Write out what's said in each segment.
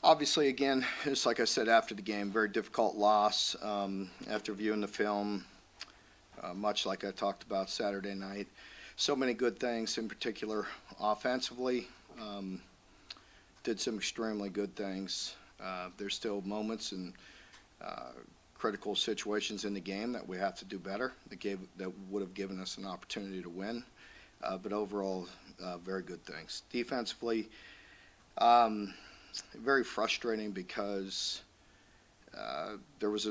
Obviously, again, just like I said after the game, very difficult loss. After viewing the film, much like I talked about Saturday night, so many good things, in particular offensively. Did some extremely good things. There's still moments and critical situations in the game that we have to do better. That would have given us an opportunity to win. But overall, very good things. Defensively, very frustrating because there was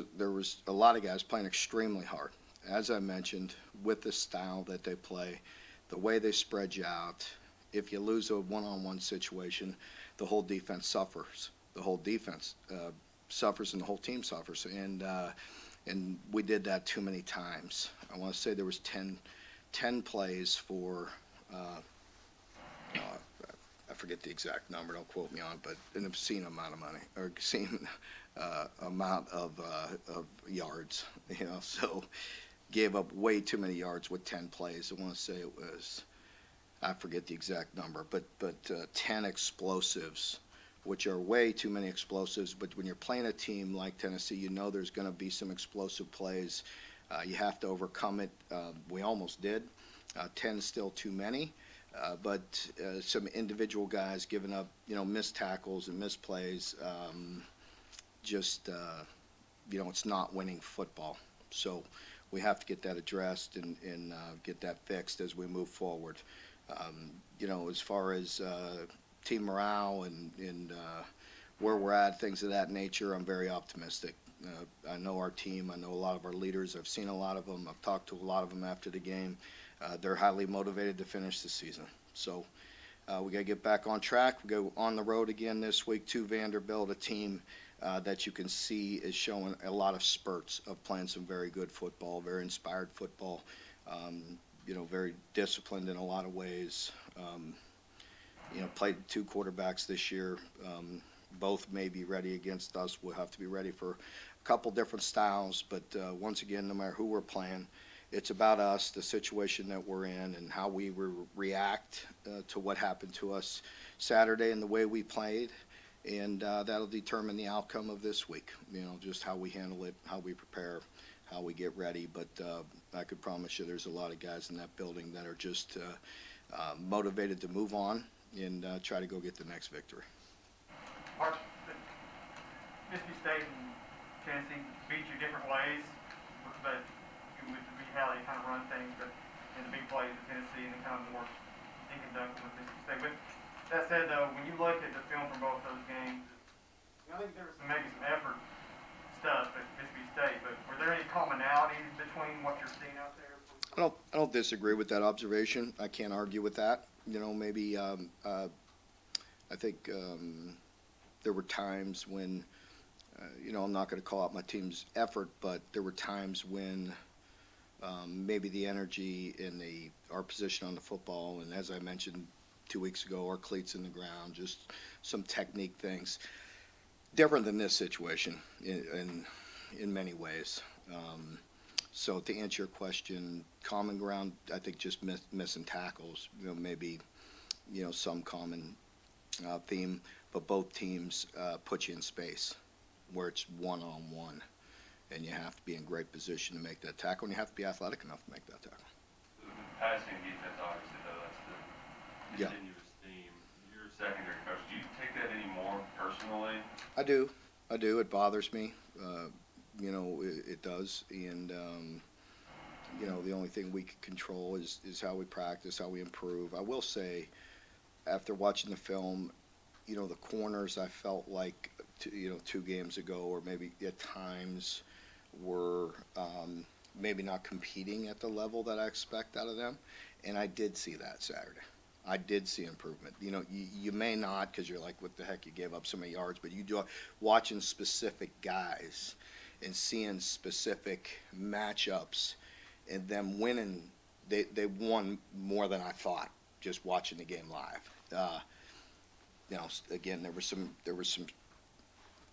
a lot of guys playing extremely hard. As I mentioned, with the style that they play, the way they spread you out. If you lose a one-on-one situation, the whole defense suffers. The whole defense suffers, and the whole team suffers. And we did that too many times. I want to say there was 10 plays for. I forget the exact number. Don't quote me on it, but an obscene amount of money or obscene amount of yards. So gave up way too many yards with 10 plays. I want to say it was. I forget the exact number, but 10 explosives, which are way too many explosives. But when you're playing a team like Tennessee, you know there's going to be some explosive plays. You have to overcome it. We almost did. 10 still too many. But some individual guys giving up, missed tackles and missed plays. It's not winning football. So we have to get that addressed and get that fixed as we move forward. As far as team morale and where we're at, things of that nature, I'm very optimistic. I know our team. I know a lot of our leaders. I've seen a lot of them. I've talked to a lot of them after the game. They're highly motivated to finish the season. So we got to get back on track. We go on the road again this week to Vanderbilt, a team that you can see is showing a lot of spurts of playing some very good football, very inspired football. Very disciplined in a lot of ways. Played two quarterbacks this year. Both may be ready against us. We'll have to be ready for a couple different styles. But once again, no matter who we're playing, it's about us, the situation that we're in, and how we react to what happened to us Saturday and the way we played. And that'll determine the outcome of this week. Just how we handle it, how we prepare, how we get ready. But I could promise you there's a lot of guys in that building that are just motivated to move on and try to go get the next victory. Mark, Mississippi State and Tennessee beat you different ways, but with how they kind of run things, but in the big plays of Tennessee and the kind of more dink and dunk with Mississippi State. But that said, though, when you look at the film from both those games, I think there was maybe some effort stuff at Mississippi State, but were there any commonalities between what you're seeing out there? I don't disagree with that observation. I can't argue with that. Maybe I think there were times when, I'm not going to call out my team's effort, but there were times when maybe the energy in our position on the football, and as I mentioned 2 weeks ago, our cleats in the ground, just some technique things, different than this situation in many ways. So to answer your question, common ground, I think just missing tackles, maybe, some common theme, but both teams put you in space where it's one-on-one, and you have to be in great position to make that tackle, and you have to be athletic enough to make that tackle. The passing defense, obviously, though, that's the continuous theme. You're a secondary coach. Do you take that any more personally? I do. It bothers me. It does. And, the only thing we can control is how we practice, how we improve. I will say, after watching the film, the corners I felt like, 2 games ago, or maybe at times, were maybe not competing at the level that I expect out of them. And I did see that Saturday. I did see improvement. You may not, because you're like, what the heck, you gave up so many yards, but you do watching specific guys and seeing specific matchups and them winning. They won more than I thought just watching the game live. Again, there were some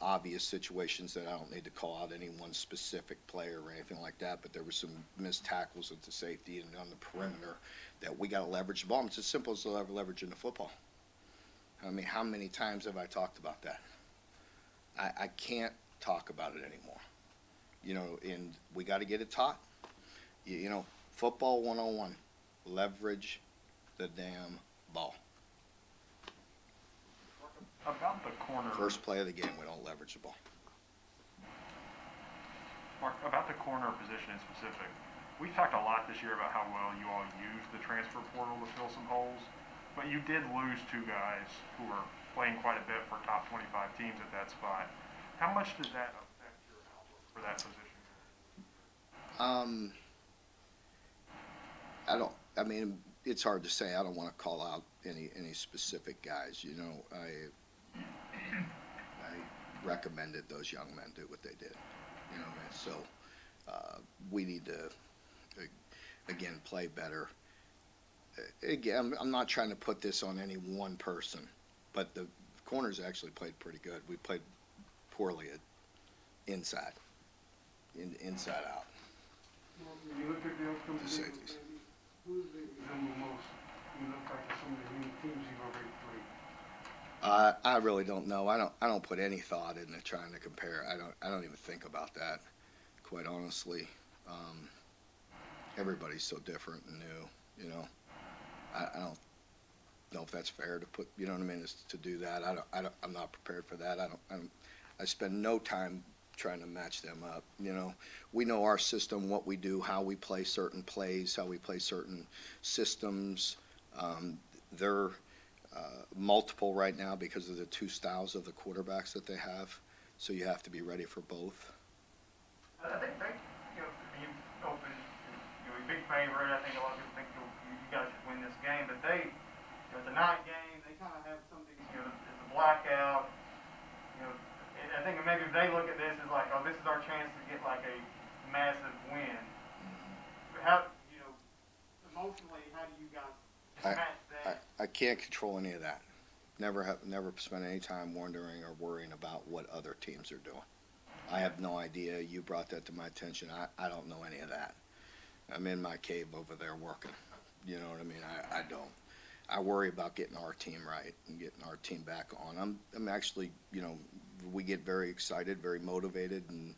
obvious situations that I don't need to call out any one specific player or anything like that, but there were some missed tackles at the safety and on the perimeter that we got to leverage the ball. It's as simple as leveraging the football. I mean, how many times have I talked about that? I can't talk about it anymore. And we got to get it taught. Football 101, leverage the damn ball. About the corner. First play of the game, we don't leverage the ball. Mark, about the corner position in specific, we've talked a lot this year about how well you all used the transfer portal to fill some holes, but you did lose two guys who were playing quite a bit for top 25 teams at that spot. How much did that affect your outlook for that position? I don't. I mean, it's hard to say. I don't want to call out any specific guys. I recommended those young men do what they did. And so we need to again play better. Again, I'm not trying to put this on any one person, but the corners actually played pretty good. We played poorly at inside out. When you look at the upcoming The games, safeties. who does it resemble most? You look like some of the new teams you've already played. I really don't know. I don't put any thought into trying to compare. I don't even think about that, quite honestly. Everybody's so different and new. I don't know if that's fair to put. You know what I mean? Is to do that. I'm not prepared for that. I spend no time trying to match them up. We know our system, what we do, how we play certain plays, how we play certain systems. They're multiple right now because of the two styles of the quarterbacks that they have. So you have to be ready for both. I think they, you open, a big favorite. I think a lot of people think you guys should win this game, but it's a night game. They kind of have something, it's a blackout. And I think maybe if they look at this as like, oh, this is our chance to get like a massive win. But how, emotionally, how do you guys match that? I can't control any of that. Never spent any time wondering or worrying about what other teams are doing. I have no idea. You brought that to my attention. I don't know any of that. I'm in my cave over there working. You know what I mean? I don't. I worry about getting our team right and getting our team back on. I'm actually, we get very excited, very motivated, and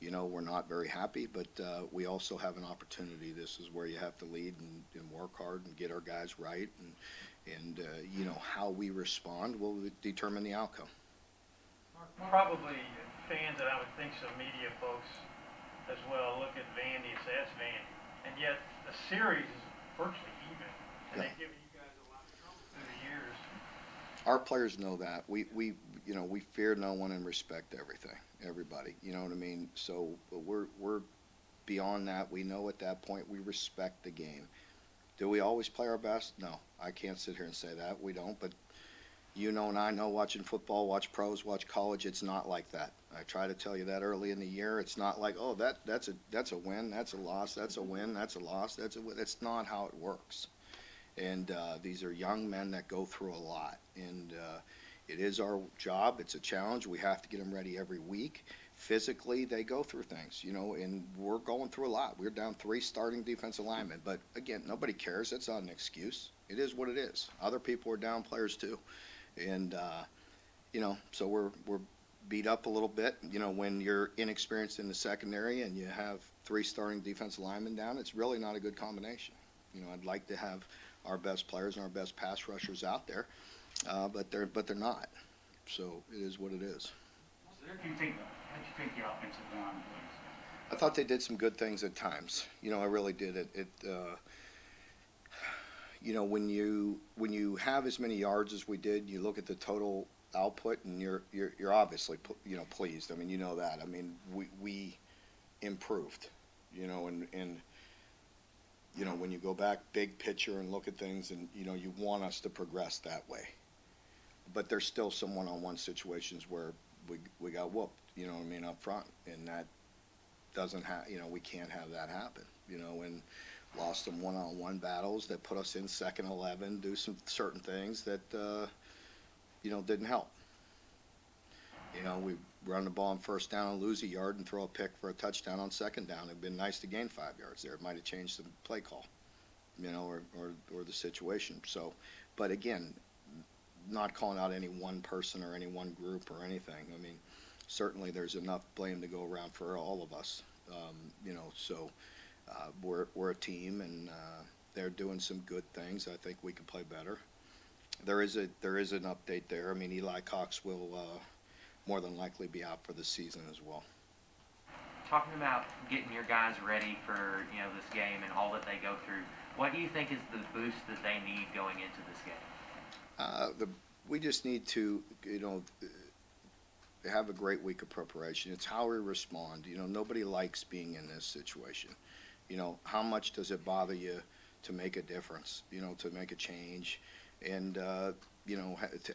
we're not very happy, but we also have an opportunity. This is where you have to lead and work hard and get our guys right, and how we respond will determine the outcome. Probably fans, and I would think some media folks as well, look at Vandy and say that's Vandy, and yet the series is virtually even, and they've given you guys a lot of trouble through the years. Our players know that. We fear no one and respect everybody. You know what I mean? So we're beyond that. We know at that point we respect the game. Do we always play our best? No, I can't sit here and say that. We don't, but and I know watching football, watch pros, watch college, it's not like that. I try to tell you that early in the year. It's not like, oh, that's a win, that's a loss, that's a win, that's a loss, that's not how it works. And these are young men that go through a lot, and it is our job. It's a challenge. We have to get them ready every week. Physically, they go through things, and we're going through a lot. We're down 3 starting defensive linemen, but again, nobody cares. That's not an excuse. It is what it is. Other people are down players too, and so we're beat up a little bit. When you're inexperienced in the secondary and you have 3 starting defensive linemen down, it's really not a good combination. I'd like to have our best players and our best pass rushers out there, but they're not. So it is what it is. How did you think the offensive line was? I thought they did some good things at times. I really did. When you have as many yards as we did, you look at the total output, and you're obviously pleased. I mean, that. I mean, we improved. And when you go back big picture and look at things, and you want us to progress that way. But there's still some one-on-one situations where we got whooped, up front, and that doesn't we can't have that happen, and lost some one-on-one battles that put us in second 11, do some certain things that, didn't help. We run the ball on first down and lose a yard and throw a pick for a touchdown on second down. It'd been nice to gain 5 yards there. It might have changed the play call, or the situation. So, but again, not calling out any one person or any one group or anything. I mean, certainly there's enough blame to go around for all of us. So we're a team, and they're doing some good things. I think we can play better. There is an update there. I mean, Eli Cox will more than likely be out for the season as well. Talking about getting your guys ready for this game and all that they go through, what do you think is the boost that they need going into this game? We just need to, have a great week of preparation. It's how we respond. Nobody likes being in this situation. How much does it bother you to make a difference? To make a change, and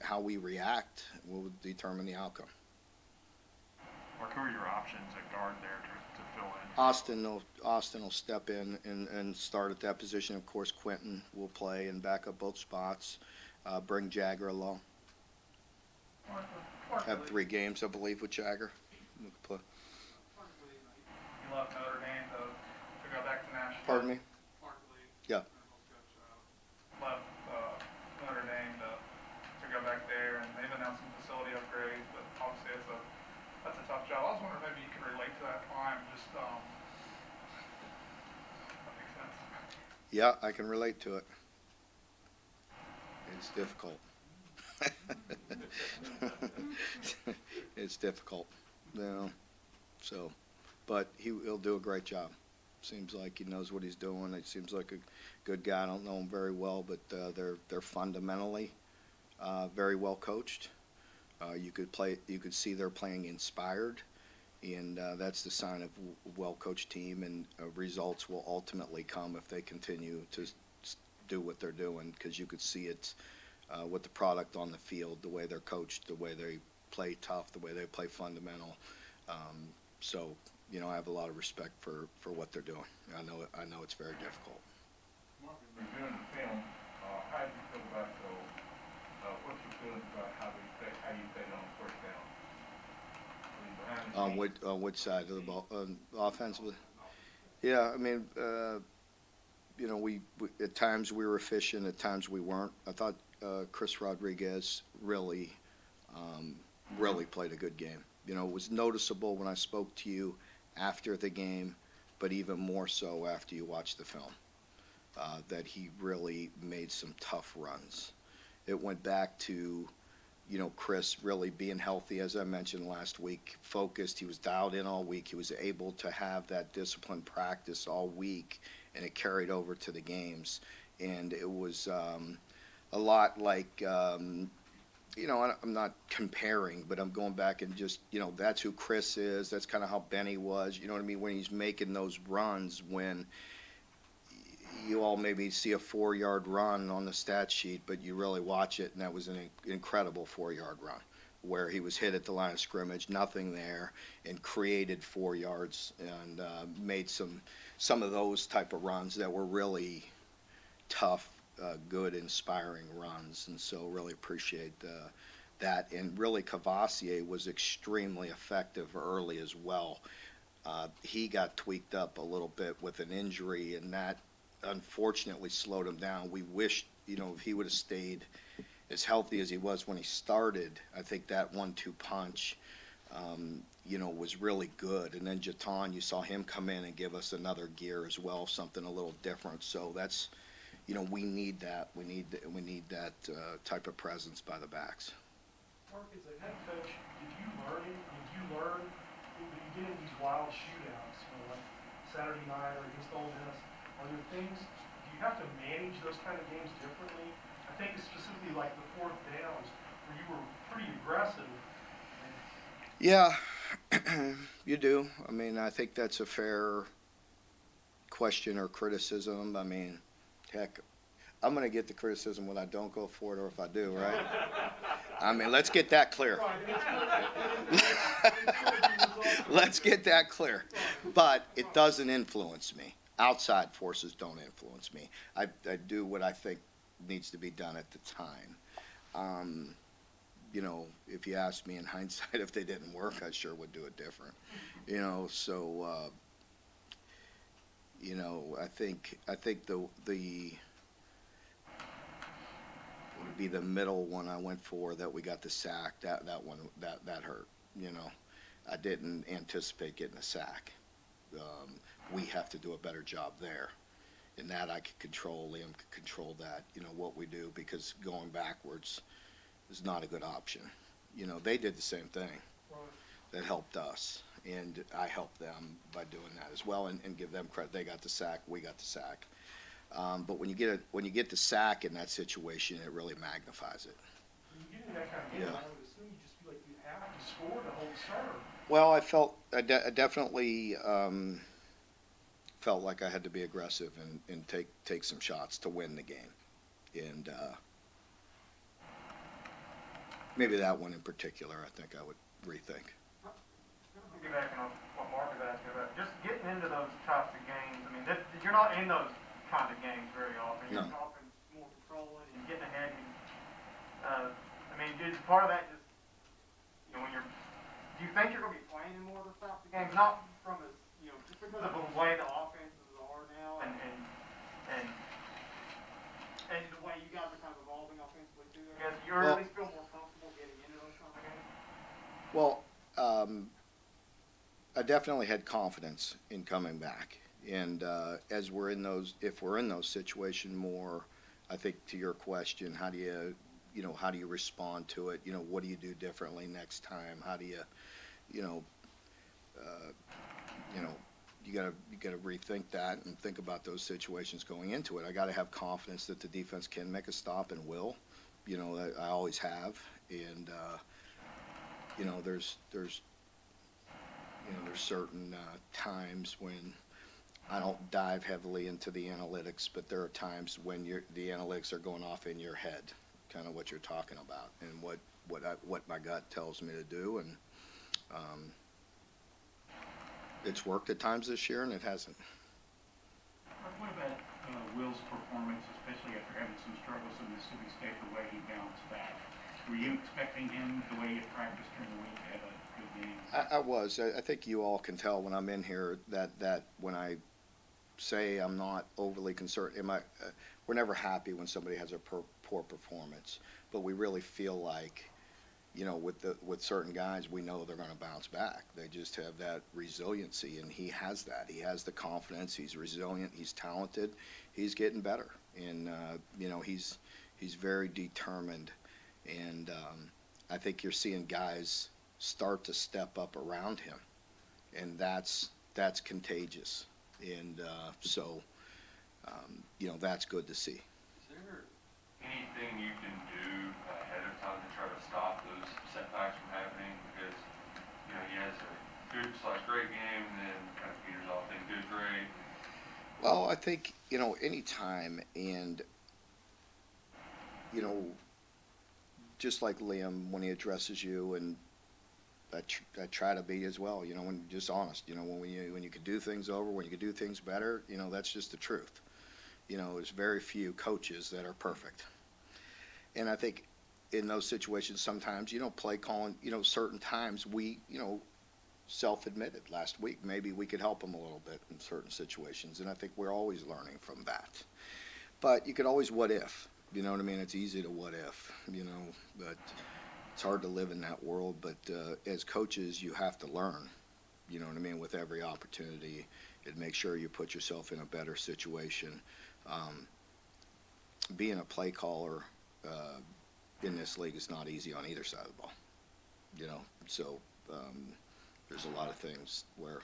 how we react will determine the outcome. Mark, who are your options at guard there to fill in? Austin will step in and start at that position. Of course, Quentin will play and back up both spots. Bring Jagger along. Have 3 games, I believe, with Jagger. You left Notre Dame to go back to Nashville. Pardon me? Yeah. Left Notre Dame to go back there, and they've announced some facility upgrades, but obviously that's a tough job. I was wondering if maybe you could relate to that climb, just that makes sense. Yeah, I can relate to it. It's difficult. It's difficult, but he'll do a great job. Seems like he knows what he's doing. He seems like a good guy. I don't know him very well, but they're fundamentally very well coached. You could see they're playing inspired, and that's the sign of a well-coached team. And results will ultimately come if they continue to do what they're doing, because you could see it with the product on the field, the way they're coached, the way they play tough, the way they play fundamental. I have a lot of respect for what they're doing. I know it's very difficult. Mark, in reviewing the film, how do you feel about what's your feelings about how you played on first down? On which side of the ball? Offensively? Yeah, I mean, we at times we were efficient, at times we weren't. I thought Chris Rodriguez really played a good game. It was noticeable when I spoke to you after the game, but even more so after you watched the film, that he really made some tough runs. It went back to, Chris really being healthy, as I mentioned last week, focused. He was dialed in all week. He was able to have that disciplined practice all week, and it carried over to the games. And it was a lot like, I'm not comparing, but I'm going back and just, that's who Chris is. That's kind of how Benny was. You know what I mean? When he's making those runs, when you all maybe see a 4-yard run on the stat sheet, but you really watch it, and that was an incredible 4-yard run where he was hit at the line of scrimmage, nothing there, and created 4 yards and made some of those type of runs that were really tough, good, inspiring runs. And so really appreciate that. And really Cavassier was extremely effective early as well. He got tweaked up a little bit with an injury, and that unfortunately slowed him down. We wished, if he would have stayed as healthy as he was when he started, I think that 1-2 punch, was really good. And then Jatan, you saw him come in and give us another gear as well, something a little different. So that's, we need that. We need that type of presence by the backs. Mark, as a head coach, did you learn when you get in these wild shootouts, like Saturday night or against Ole Miss? Are there things, do you have to manage those kind of games differently? I think specifically like the 4th downs where you were pretty aggressive. Yeah, you do. I mean, I think that's a fair question or criticism. I mean, heck, I'm going to get the criticism when I don't go for it or if I do, right? I mean, let's get that clear. Let's get that clear. But it doesn't influence me. Outside forces don't influence me. I do what I think needs to be done at the time. If you ask me in hindsight if they didn't work, I sure would do it different. I think the would be the middle one I went for that we got the sack. That one that hurt. I didn't anticipate getting a sack. We have to do a better job there. In that I could control, Liam could control that, what we do, because going backwards is not a good option. They did the same thing. That helped us, and I helped them by doing that as well, and give them credit. They got the sack, we got the sack. But when you get the sack in that situation, it really magnifies it. When you get in that kind of game, Yeah. I would assume you just feel like you have to score to hold serve. Well, I definitely felt like I had to be aggressive and take some shots to win the game, and maybe that one in particular, I think I would rethink. Get back on what Mark was asking about, just getting into those types of games. I mean, you're not in those kinds of games very often. You're No. often more controlling and getting ahead. I mean, is part of that just, when do you think you're going to be playing in more of those types of games? Not from a, just because of the way the offenses are now and the way you guys are kind of evolving offensively too, I guess. You at least feel more comfortable getting into those kinds of games? Well, I definitely had confidence in coming back, and if we're in those situations more, I think to your question, how do you respond to it? What do you do differently next time? How do you, you gotta rethink that and think about those situations going into it. I got to have confidence that the defense can make a stop and will. I always have, and there's certain times when I don't dive heavily into the analytics, but there are times when the analytics are going off in your head, kind of what you're talking about, and what my gut tells me to do, and it's worked at times this year, and it hasn't. What about Will's performance, especially after having some struggles in Mississippi State, the way he bounced back? Were you expecting him, the way he had practiced during the week, to have a good game? I was. I think you all can tell when I'm in here that when I say I'm not overly concerned, we're never happy when somebody has a poor performance, but we really feel like, with certain guys, we know they're going to bounce back. They just have that resiliency, and he has that. He has the confidence. He's resilient. He's talented. He's getting better, and he's very determined. And I think you're seeing guys start to step up around him, and that's contagious. And so that's good to see. Is there anything you can do ahead of time to try to stop those setbacks from happening? Because, he has a good/great game, and then kind of peters off in good, great. Well, I think, any time, and, just like Liam, when he addresses you, and I try to be as well, when you're just honest, when you can do things over, when you can do things better, that's just the truth. There's very few coaches that are perfect. And I think in those situations, sometimes, play calling, certain times we, self-admitted last week, maybe we could help them a little bit in certain situations. And I think we're always learning from that. But you could always what if, you know what I mean? It's easy to what if, but it's hard to live in that world. But as coaches, you have to learn, you know what I mean, with every opportunity, and make sure you put yourself in a better situation. Being a play caller in this league is not easy on either side of the ball, so there's a lot of things where,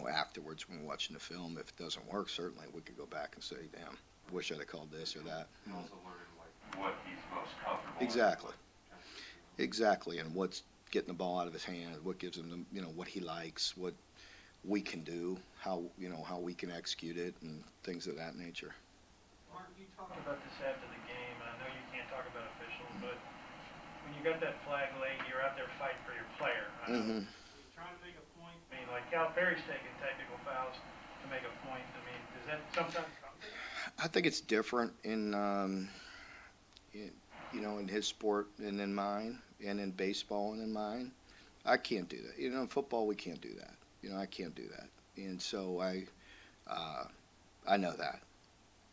afterwards when we're watching the film, if it doesn't work, certainly we could go back and say, damn, wish I'd have called this or that. And also learning what he's most comfortable Exactly. with. Exactly, and what's getting the ball out of his hand, what gives him what he likes, what we can do, how we can execute it, and things of that nature. Mark, you talked about this after the game, and I know you can't talk about officials, but when you got that flag late, you're out there fighting for your player. I know. Mm-hmm. You're trying to make a point. I mean, like Calipari's taking technical fouls to make a point. I mean, does that sometimes come to you? I think it's different in his sport and in mine, and in baseball and in mine. I can't do that. In football, we can't do that. I can't do that. And so I know that.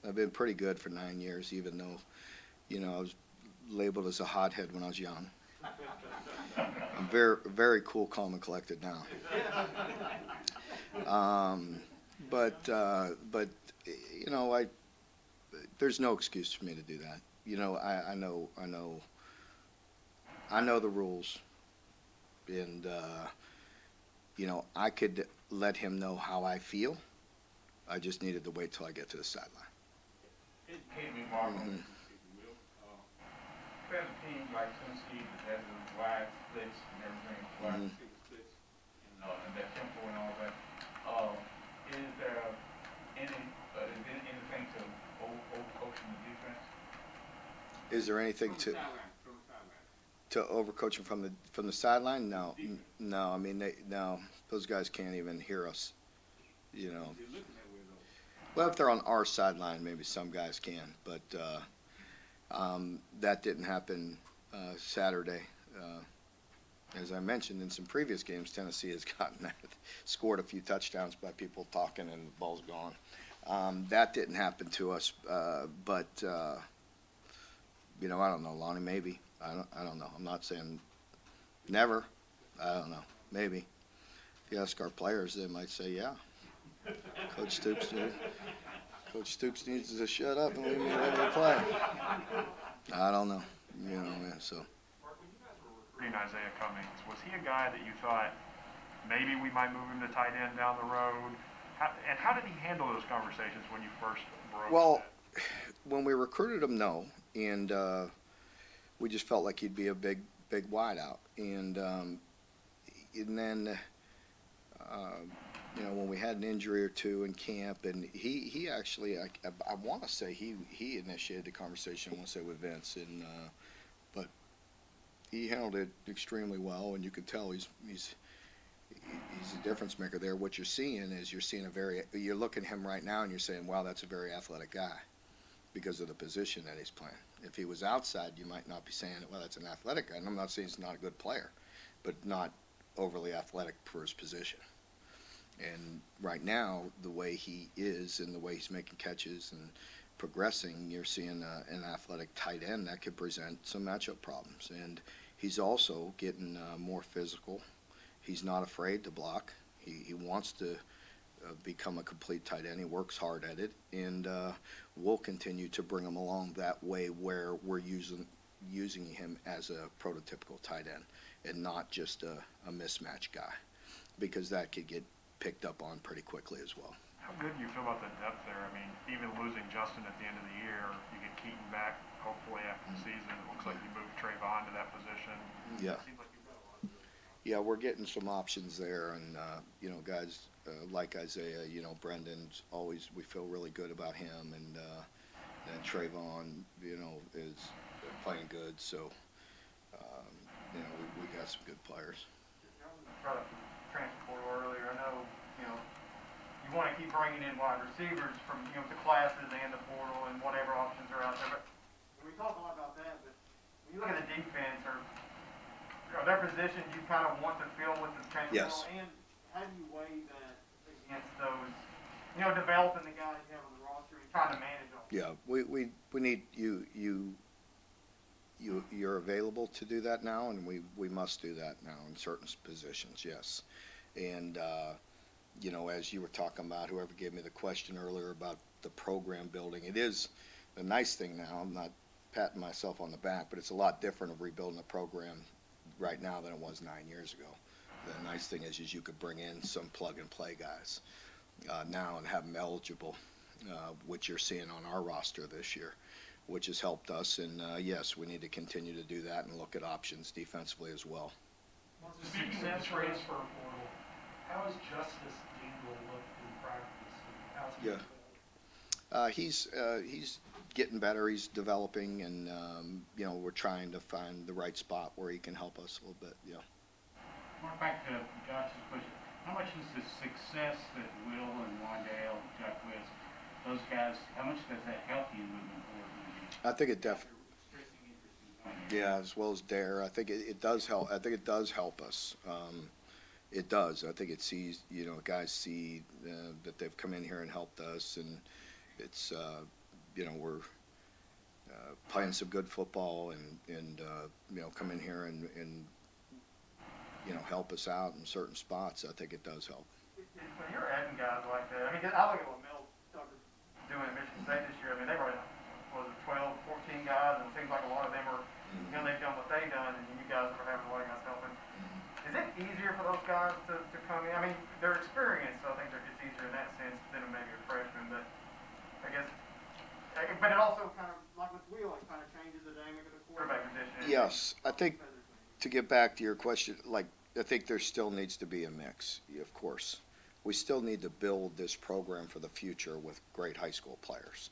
I've been pretty good for 9 years, even though, I was labeled as a hothead when I was young. I'm very cool, calm, and collected now. But you know, there's no excuse for me to do that. You know, I know the rules, and you know, I could let him know how I feel. I just needed to wait till I get to the sideline. Educate me, Mark, on this, if you will. There's a team like Tennessee that has those wide splits and everything, wide Mhm. receiver splits, and that tempo and all that. Is there anything to overcoaching the defense? Is there anything From the sideline. to overcoach him from the sideline? No, Defense. no. I mean, no. Those guys can't even hear us. You know. They're looking that way, though. Well, if they're on our sideline, maybe some guys can, but that didn't happen Saturday. As I mentioned in some previous games, Tennessee has scored a few touchdowns by people talking and the ball's gone. That didn't happen to us, but you know, I don't know, Lonnie. Maybe I don't know. I'm not saying never. I don't know. Maybe if you ask our players, they might say, yeah. Coach Stoops needs to shut up and leave me let me play. I don't know. You know, man. So. Mark, when you guys were recruiting Isaiah Cummings, was he a guy that you thought maybe we might move him to tight end down the road? How did he handle those conversations when you first broke Well, that? when we recruited him, no, and we just felt like he'd be a big wideout, and then. You know, when we had an injury or two in camp, and he actually, I want to say he initiated the conversation. I want to say with Vince, and but he handled it extremely well, and you could tell he's a difference maker there. What you're seeing is you're looking at him right now, and you're saying, wow, that's a very athletic guy because of the position that he's playing. If he was outside, you might not be saying, well, that's an athletic guy. And I'm not saying he's not a good player, but not overly athletic for his position. And right now, the way he is and the way he's making catches and progressing, you're seeing an athletic tight end that could present some matchup problems. And he's also getting more physical. He's not afraid to block. He wants to become a complete tight end. He works hard at it, and we'll continue to bring him along that way where we're using him as a prototypical tight end and not just a mismatch guy, because that could get picked up on pretty quickly as well. How good do you feel about the depth there? I mean, even losing Justin at the end of the year, you get Keaton back hopefully after the season. It looks like you moved Trayvon to that position. Yeah. It seems like you've got a lot of good. Yeah, we're getting some options there, and you know, guys like Isaiah, you know, Brendan's always, we feel really good about him, and Trayvon, you know, is playing good. So, you know, we got some good players. Brought up the transfer portal earlier. I know, you know, you want to keep bringing in wide receivers from, you know, the classes and the portal and whatever options are out there. But we talk a lot about that, but when you look at the defense, are there positions you kind of want to fill with the transfer Yes. portal? And how do you weigh that against those, you know, developing the guys you have on the roster and trying to manage them? Yeah, we need you're available to do that now, and we must do that now in certain positions, yes. And you know, as you were talking about, whoever gave me the question earlier about the program building, it is the nice thing now. I'm not patting myself on the back, but it's a lot different of rebuilding a program right now than it was 9 years ago. The nice thing is you could bring in some plug and play guys now and have them eligible, which you're seeing on our roster this year, which has helped us. And yes, we need to continue to do that and look at options defensively as well. Speaking of the transfer portal, how has Justice Dingle looked in practice? And how's he Yeah. He's getting better. He's developing, and you know, we're trying to find the right spot where he can help us a little bit. Yeah. Mark, back to Josh's question. How much is the success that Will and Wandale, Jack West, those guys, how much does that help you moving forward? I think it definitely. Yeah, as well as Dare. I think it does help. I think it does help us. It does. I think it sees, you know, guys see that they've come in here and helped us, and it's, you know, we're playing some good football and you know, come in here and you know, help us out in certain spots, I think it does help. When you're adding guys like that, I mean, I look at what Mel Tucker's doing at Michigan State this year. I mean, they brought in, was it 12, 14 guys, and it seems like a lot of them are, you know, they've done what they've done, and you guys are having a lot of guys helping. Is it easier for those guys to come in? I mean, they're experienced, so I think it's easier in that sense than maybe a freshman, but I guess, but it also kind of, like with Will, it kind of changes the dynamic of the quarterback position. Yes, I think to get back to your question, like, I think there still needs to be a mix, of course. We still need to build this program for the future with great high school players.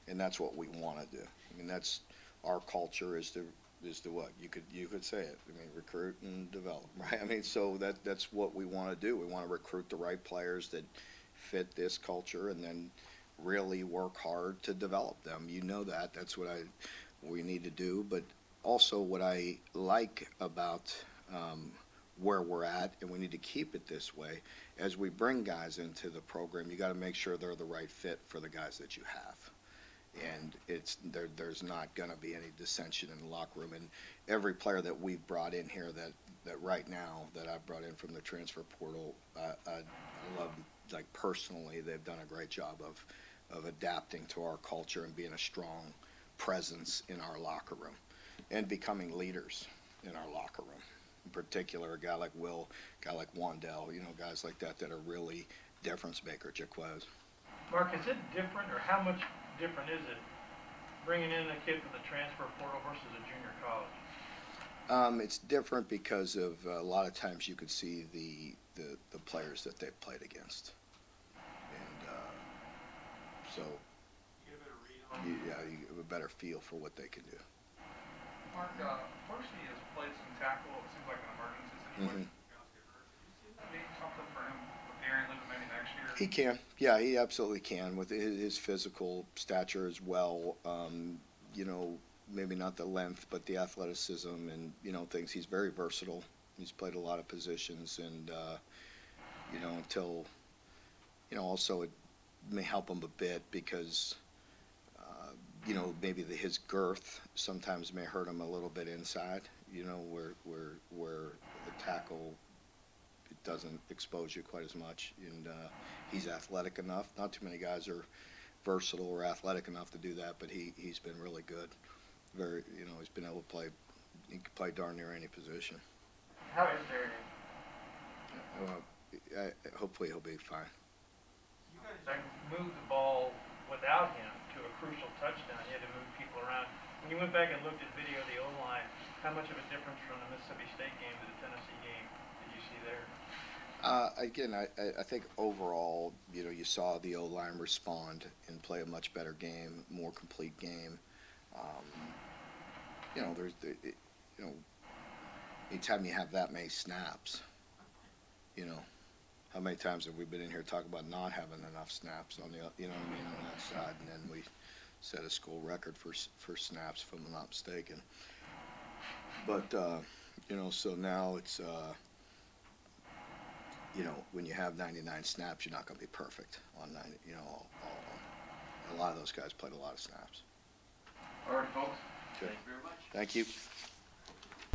And that's what we want to do. I mean, that's our culture is to what? You could say it. I mean, recruit and develop, right? I mean, so that's what we want to do. We want to recruit the right players that fit this culture and then really work hard to develop them. You know that. That's what we need to do. But also what I like about where we're at, and we need to keep it this way, as we bring guys into the program, you got to make sure they're the right fit for the guys that you have. And there's not going to be any dissension in the locker room. And every player that we've brought in here that right now that I've brought in from the transfer portal, I love, like, personally, they've done a great job of adapting to our culture and being a strong presence in our locker room and becoming leaders in our locker room. In particular, a guy like Will, a guy like Wandell, you know, guys like that are really difference maker, Jaquez. Mark, is it different, or how much different is it bringing in a kid from the transfer portal versus a junior college? It's different because of a lot of times you could see the players that they've played against, and so You get a better read on you have a better feel for what they can do. Mark, Percy has played some tackle. It seems like an emergency situation. Guys get hurt. Do you see that being something for him with Darren Lewis maybe next year? He can, yeah, he absolutely can with his physical stature as well. You know, maybe not the length, but the athleticism and, you know, things. He's very versatile. He's played a lot of positions, and you know, until, you know, also it may help him a bit because you know, maybe his girth sometimes may hurt him a little bit inside, you know, where the tackle, it doesn't expose you quite as much. And he's athletic enough. Not too many guys are versatile or athletic enough to do that, but he's been really good. Very, you know, he's been able to play. He can play darn near any position. How is Darren? Hopefully he'll be fine. You guys moved the ball without him to a crucial touchdown. You had to move people around. When you went back and looked at video of the O-line, how much of a difference from the Mississippi State game to the Tennessee game did you see there? Again, I think overall, you know, you saw the O-line respond and play a much better game, more complete game. You know, you know, anytime you have that many snaps, you know, how many times have we been in here talking about not having enough snaps on the, you know what I mean, on that side, and then we set a school record for snaps, if I'm not mistaken. But you know, so now it's you know, when you have 99 snaps, you're not going to be perfect on 90. You know, all of them. A lot of those guys played a lot of snaps. All right, folks. Okay. Thank you very much. Thank you.